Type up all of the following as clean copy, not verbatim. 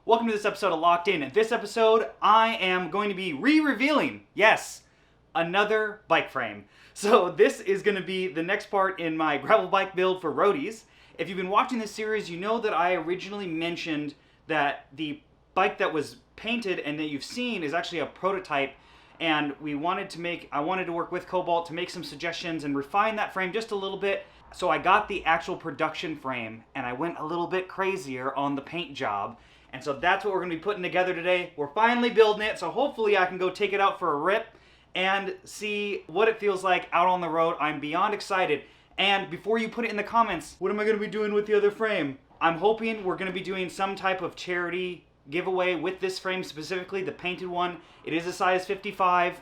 Welcome to this episode of Locked In. In this episode, I am going to be re-revealing, yes, another bike frame. So this is going to be the next part in my gravel bike build for Roadies. If you've been watching this series, you know that I originally mentioned that the bike that was painted and that you've seen is actually a prototype, and I wanted to work with Cobalt to make some suggestions and refine that frame just a little bit. So I got the actual production frame and I went a little bit crazier on the paint job. And so that's what we're going to be putting together today. We're finally building it, so hopefully I can go take it out for a rip and see what it feels like out on the road. I'm beyond excited. And before you put it in the comments, what am I going to be doing with the other frame? I'm hoping we're going to be doing some type of charity giveaway with this frame specifically, the painted one. It is a size 55,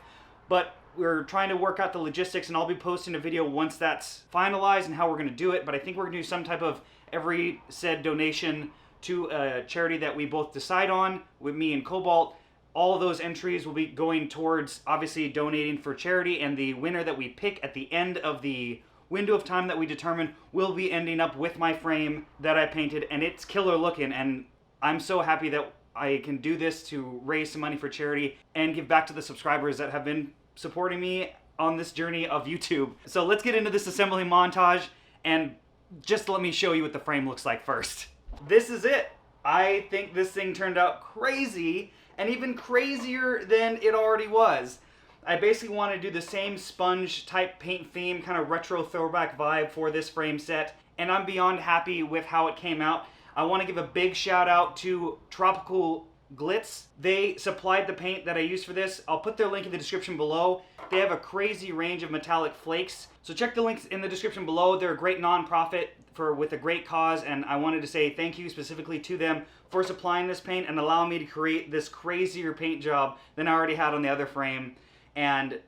but we're trying to work out the logistics, and I'll be posting a video once that's finalized and how we're going to do it. But I think we're going to do some type of every said donation to a charity that we both decide on with me and Cobalt. All of those entries will be going towards obviously donating for charity, and the winner that we pick at the end of the window of time that we determine will be ending up with my frame that I painted, and it's killer looking, and I'm so happy that I can do this to raise some money for charity and give back to the subscribers that have been supporting me on this journey of YouTube. So let's get into this assembly montage, and just let me show you what the frame looks like first. This is it. I think this thing turned out crazy, and even crazier than it already was. I basically want to do the same sponge type paint theme, kind of retro throwback vibe for this frame set, and I'm beyond happy with how it came out. I want to give a big shout out to Tropical Glitz. They supplied the paint that I used for this. I'll put their link in the description below. They have a crazy range of metallic flakes, so check the links in the description below. They're a great non-profit with a great cause, and I wanted to say thank you specifically to them for supplying this paint and allowing me to create this crazier paint job than I already had on the other frame. And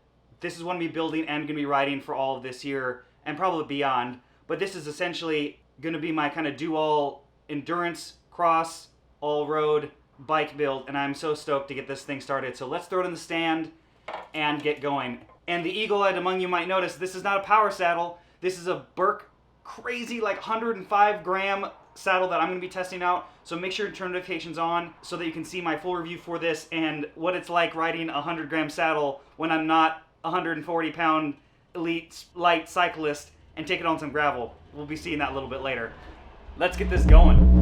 this is what I'm going to be building and going to be riding for all of this year and probably beyond. But this is essentially going to be my kind of do-all endurance, cross, all-road bike build, and I'm so stoked to get this thing started. So let's throw it in the stand and get going. And the eagle-eyed among you might notice this is not a power saddle. This is a Burke crazy like 105 gram saddle that I'm going to be testing out. So make sure to turn notifications on so that you can see my full review for this and what it's like riding a 100 gram saddle when I'm not a 140 pound elite light cyclist and take it on some gravel. We'll be seeing that a little bit later. Let's get this going.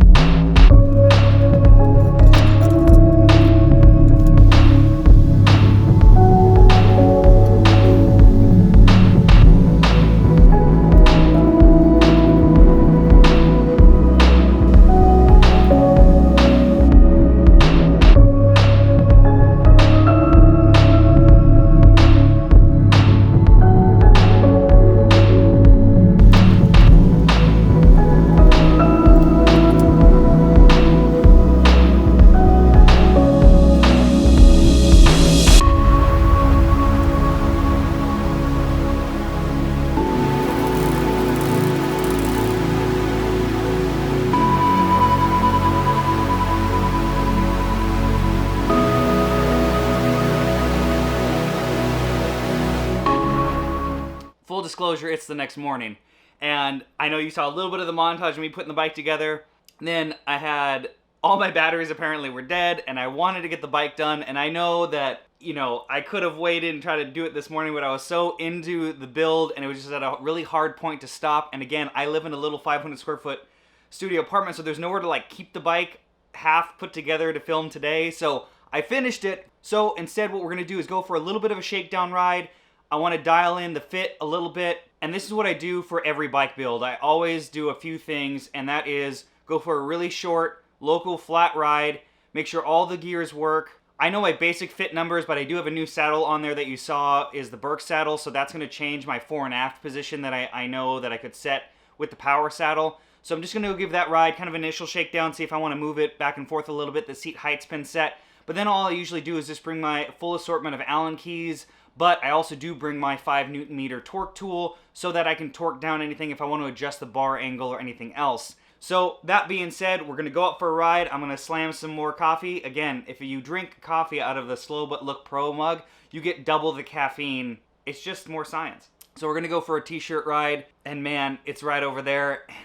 Full disclosure, it's the next morning, and I know you saw a little bit of the montage of me putting the bike together. Then I had all my batteries apparently were dead, and I wanted to get the bike done, and I know that, you know, I could have waited and tried to do it this morning, but I was so into the build, and it was just at a really hard point to stop. And again, I live in a little 500 square foot studio apartment, so there's nowhere to like keep the bike half put together to film today, so I finished it. So instead what we're going to do is go for a little bit of a shakedown ride. I want to dial in the fit a little bit, and this is what I do for every bike build. I always do a few things, and that is go for a really short, local flat ride, make sure all the gears work. I know my basic fit numbers, but I do have a new saddle on there that you saw is the Burke saddle, so that's going to change my fore and aft position that I know that I could set with the power saddle. So I'm just going to give that ride kind of initial shakedown, see if I want to move it back and forth a little bit. The seat height's been set, but then all I usually do is just bring my full assortment of Allen keys. But I also do bring my 5 Newton meter torque tool so that I can torque down anything if I want to adjust the bar angle or anything else. So that being said, we're going to go out for a ride. I'm going to slam some more coffee. Again, if you drink coffee out of the Slow But Look Pro mug, you get double the caffeine. It's just more science. So we're going to go for a t-shirt ride, and man, it's right over there, and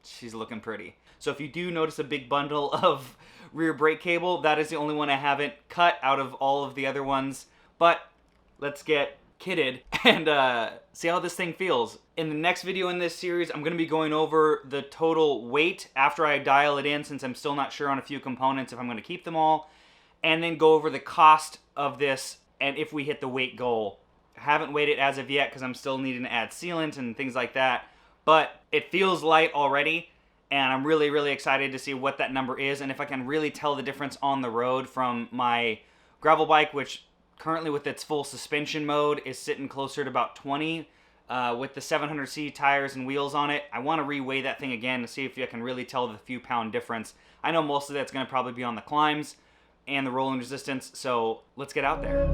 she's looking pretty. So if you do notice a big bundle of rear brake cable, that is the only one I haven't cut out of all of the other ones. But let's get kitted and see how this thing feels. In the next video in this series, I'm going to be going over the total weight after I dial it in, since I'm still not sure on a few components if I'm going to keep them all, and then go over the cost of this and if we hit the weight goal. I haven't weighed it as of yet because I'm still needing to add sealant and things like that, but it feels light already, and I'm really, really excited to see what that number is and if I can really tell the difference on the road from my gravel bike, which currently with its full suspension mode is sitting closer to about 20 with the 700C tires and wheels on it. I want to re-weigh that thing again to see if I can really tell the few pound difference. I know most of that's going to probably be on the climbs and the rolling resistance, so let's get out there.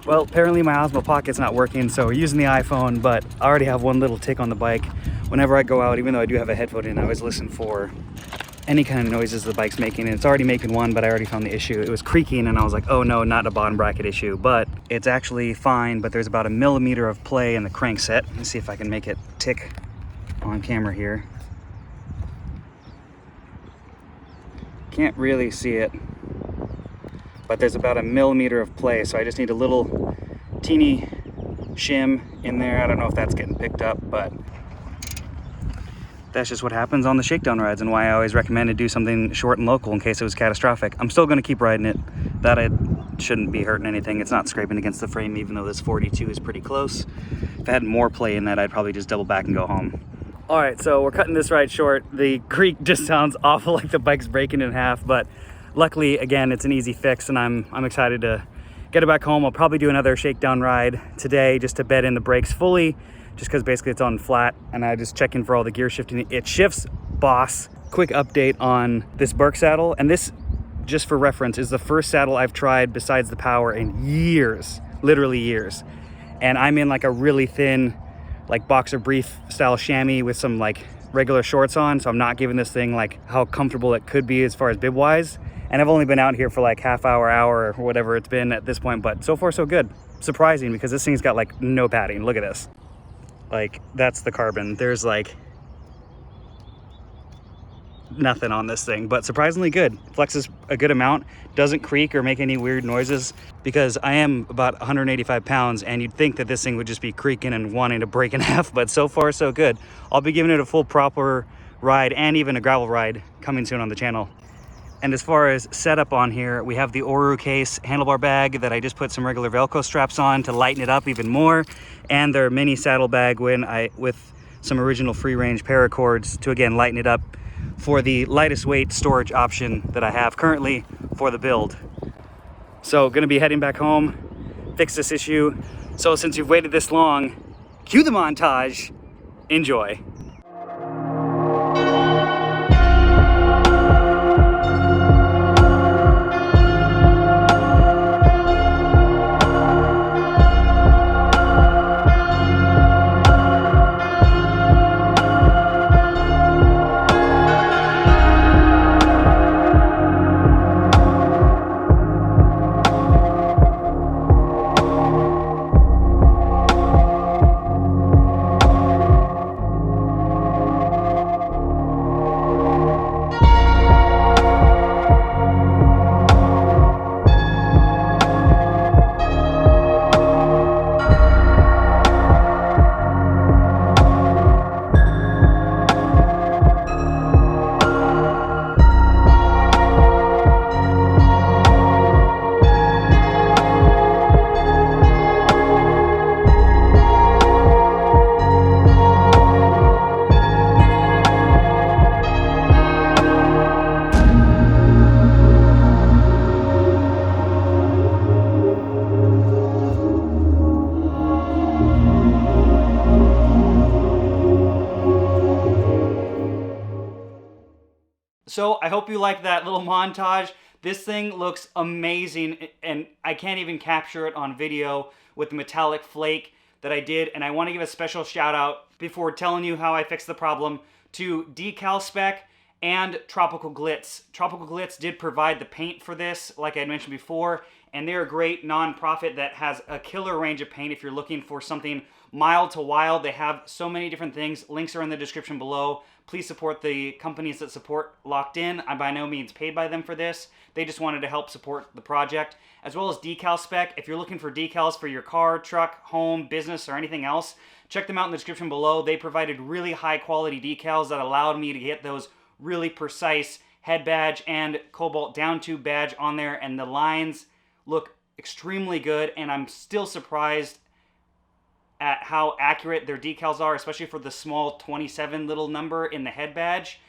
Well, apparently my Osmo Pocket's not working, so we're using the iPhone, but I already have one little tick on the bike. Whenever I go out, even though I do have a headphone in, I always listen for any kind of noises the bike's making, and it's already making one, but I already found the issue. It was creaking, and I was like, oh no, not a bottom bracket issue, but it's actually fine, but there's about 1 millimeter of play in the crankset. Let's see if I can make it tick on camera here. Can't really see it, but there's about 1 millimeter of play, so I just need a little teeny shim in there. I don't know if that's getting picked up, but that's just what happens on the shakedown rides, and why I always recommend to do something short and local in case it was catastrophic. I'm still going to keep riding it. That it shouldn't be hurting anything. It's not scraping against the frame, even though this 42 is pretty close. If I had more play in that, I'd probably just double back and go home. All right, so we're cutting this ride short. The creak just sounds awful, like the bike's breaking in half, but luckily, again, it's an easy fix, and I'm excited to get it back home. I'll probably do another shakedown ride today just to bed in the brakes fully, just because basically it's on flat, and I just check in for all the gear shifting. It shifts, boss. Quick update on this Burke saddle, and this, just for reference, is the first saddle I've tried besides the Power in years, literally years. And I'm in like a really thin, like boxer brief style chamois with some like regular shorts on, so I'm not giving this thing like how comfortable it could be as far as bib wise. And I've only been out here for like half hour, or whatever it's been at this point, but so far so good. Surprising, because this thing's got like no padding. Look at this. Like, that's the carbon. There's like nothing on this thing, but surprisingly good. Flexes a good amount, doesn't creak or make any weird noises, because I am about 185 pounds, and you'd think that this thing would just be creaking and wanting to break in half, but so far so good. I'll be giving it a full proper ride and even a gravel ride coming soon on the channel. And as far as setup on here, we have the Oru case handlebar bag that I just put some regular Velcro straps on to lighten it up even more, and their mini saddle bag with some original free range paracords to again lighten it up for the lightest weight storage option that I have currently for the build. So gonna be heading back home, fix this issue. So since you've waited this long, cue the montage, enjoy. So I hope you like that little montage. This thing looks amazing, and I can't even capture it on video with the metallic flake that I did. And I want to give a special shout out before telling you how I fixed the problem to Decal Spec and Tropical Glitz. Tropical Glitz did provide the paint for this, like I had mentioned before, and they're a great non-profit that has a killer range of paint if you're looking for something mild to wild. They have so many different things. Links are in the description below. Please support the companies that support Locked In. I'm by no means paid by them for this. They just wanted to help support the project. As well as Decal Spec. If you're looking for decals for your car, truck, home, business, or anything else, check them out in the description below. They provided really high quality decals that allowed me to get those really precise head badge and cobalt down tube badge on there, and the lines look extremely good, and I'm still surprised at how accurate their decals are, especially for the small 27 little number in the head badge,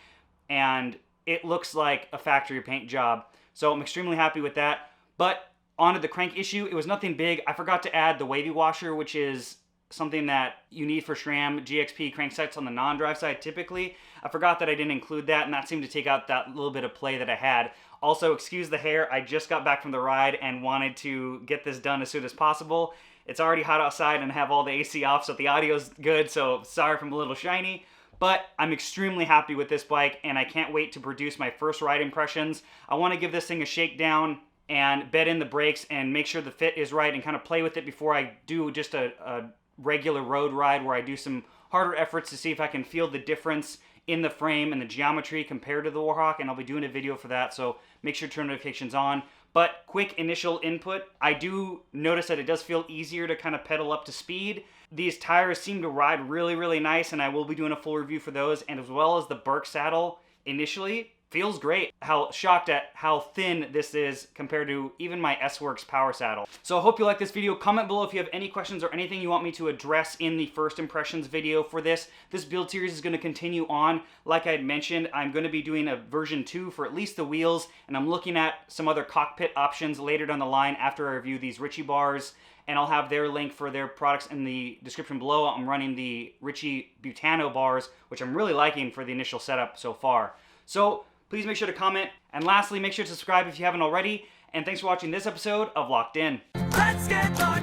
and it looks like a factory paint job. So I'm extremely happy with that. But onto the crank issue, it was nothing big. I forgot to add the wavy washer, which is something that you need for SRAM GXP cranksets on the non-drive side typically. I forgot that I didn't include that, and that seemed to take out that little bit of play that I had. Also, excuse the hair, I just got back from the ride and wanted to get this done as soon as possible. It's already hot outside and I have all the AC off, so the audio's good, so sorry if I'm a little shiny. But I'm extremely happy with this bike, and I can't wait to produce my first ride impressions. I want to give this thing a shakedown and bed in the brakes and make sure the fit is right and kind of play with it before I do just a regular road ride where I do some harder efforts to see if I can feel the difference in the frame and the geometry compared to the Warhawk, and I'll be doing a video for that, so make sure to turn notifications on. But quick initial input, I do notice that it does feel easier to kind of pedal up to speed. These tires seem to ride really, really nice, and I will be doing a full review for those, and as well as the Burke saddle initially feels great. How shocked at how thin this is compared to even my S-Works power saddle. So I hope you like this video. Comment below if you have any questions or anything you want me to address in the first impressions video for this. This build series is going to continue on. Like I had mentioned, I'm going to be doing a version 2 for at least the wheels, and I'm looking at some other cockpit options later down the line after I review these Ritchie bars, and I'll have their link for their products in the description below. I'm running the Ritchie Butano bars, which I'm really liking for the initial setup so far. So please make sure to comment. And lastly, make sure to subscribe if you haven't already. And thanks for watching this episode of Locked In. Let's get locked